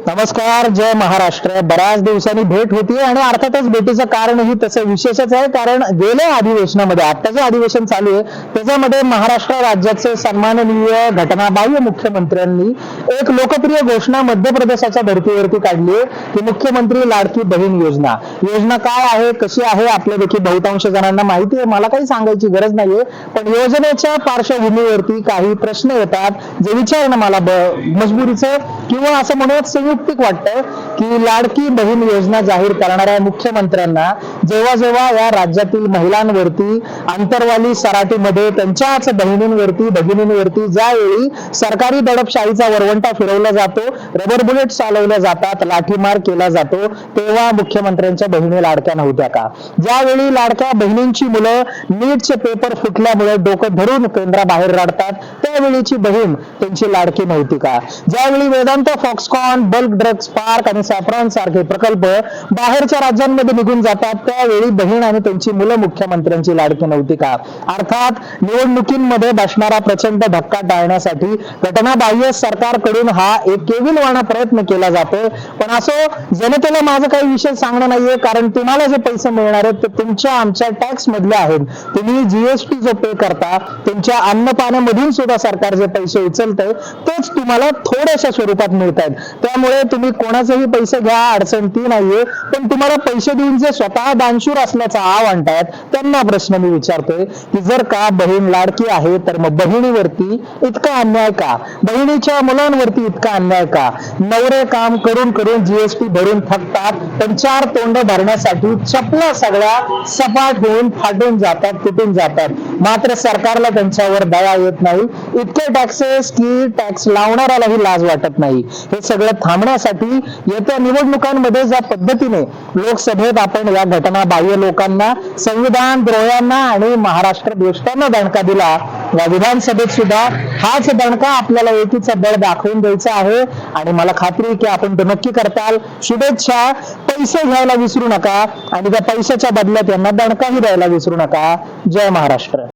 नमस्कार, जय महाराष्ट्र. बऱ्याच दिवसांनी भेट होतीये आणि अर्थातच भेटीचं कारणही तसं विशेषच आहे. कारण गेल्या अधिवेशनामध्ये, आता जे अधिवेशन चालू आहे त्याच्यामध्ये महाराष्ट्र राज्याचे सन्माननीय घटनाबाह्य मुख्यमंत्र्यांनी एक लोकप्रिय घोषणा मध्य प्रदेशाच्या धर्तीवरती काढली आहे की मुख्यमंत्री लाडकी बहीण योजना. योजना काय आहे, कशी आहे, आपल्या देखील बहुतांश जणांना माहिती आहे, मला काही सांगायची गरज नाहीये. पण योजनेच्या पार्श्वभूमीवरती काही प्रश्न येतात जे विचारणं मला मजबुरीचं किंवा असं म्हणत संयुक्तिक वाटतं की लाडकी बहीण योजना जाहीर करणाऱ्या मुख्यमंत्र्यांना जेव्हा जेव्हा या राज्यातील महिलांवरती आंतरवाली सराटीमध्ये त्यांच्याच बहिणींवरती भगिनींवरती ज्यावेळी सरकारी दडपशाहीचा वरवंटा फिरवला जातो, रबर बुलेट चालवल्या जातात, लाठीमार केला जातो, तेव्हा मुख्यमंत्र्यांच्या बहिणी लाडक्या नव्हत्या का? ज्यावेळी लाडक्या बहिणींची मुलं नीटचे पेपर फुटल्यामुळे डोकं धरून केंद्राबाहेर रडतात, त्यावेळीची बहीण त्यांची लाडकी नव्हती का? ज्यावेळी Vedanta, Foxconn, bulk drugs park आणि सॅफ्रॉन सारखे प्रकल्प बाहेरच्या राज्यांमध्ये निघून जातात, त्यावेळी बहीण आणि त्यांची मुलं मुख्यमंत्र्यांची लाडकी नव्हती का? अर्थात निवडणुकीमध्ये बसणारा प्रचंड धक्का टाळण्यासाठी घटनाबाह्य सरकारकडून हा एक केविलवाणा प्रयत्न केला जातोय. पण असो, जनतेला माझं काही विषय सांगणं नाहीये, कारण तुम्हाला जे पैसे मिळणार आहेत ते तुमच्या आमच्या टॅक्स मधले आहेत. तुम्ही जीएसटी जो पे करता, तुमच्या अन्नपाण्यामधून सुद्धा सरकार जे पैसे उचलतंय तेच तुम्हाला थोड्याशा स्वरूपात मिळत आहेत. त्यामुळे तुम्ही कोणाचेही पैसे घ्या, अडचण ती नाहीये. पण तुम्हाला पैसे देऊन जे स्वतः दानशूर असल्याचा आव आणतायत त्यांना प्रश्न मी विचारतोय की जर का बहीण लाडकी आहे तर मग बहिणीवरती इतका अन्याय का? बहिणीच्या मुलांवरती इतका अन्याय का? नवरे काम करून करून जीएसटी भरून थकतात, पण चार तोंड भरण्यासाठी चपला सगळ्या सपाट होऊन फाटून जातात, तुटून जातात. मात्र सरकारला त्यांच्यावर दया येत नाही. इतके टॅक्सेस की टॅक्स लावणाऱ्यालाही लाज वाटत नाही. हे सगळं थांबण्यासाठी येत्या निवडणुकांमध्ये ज्या पद्धतीने लोकसभेत आपण या घटनाबाह्य लोकांना, संविधान द्रोह्यांना आणि महाराष्ट्र द्वेष्टांना दणका दिला, या विधानसभेत सुद्धा हाच दणका आपल्याला एकीचं बळ दाखवून द्यायचा आहे. आणि मला खात्री आहे की आपण तो नक्की करताल. शुभेच्छा. पैसे घ्यायला विसरू नका आणि त्या पैशाच्या बदल्यात यांना दणकाही द्यायला विसरू नका. जय महाराष्ट्र.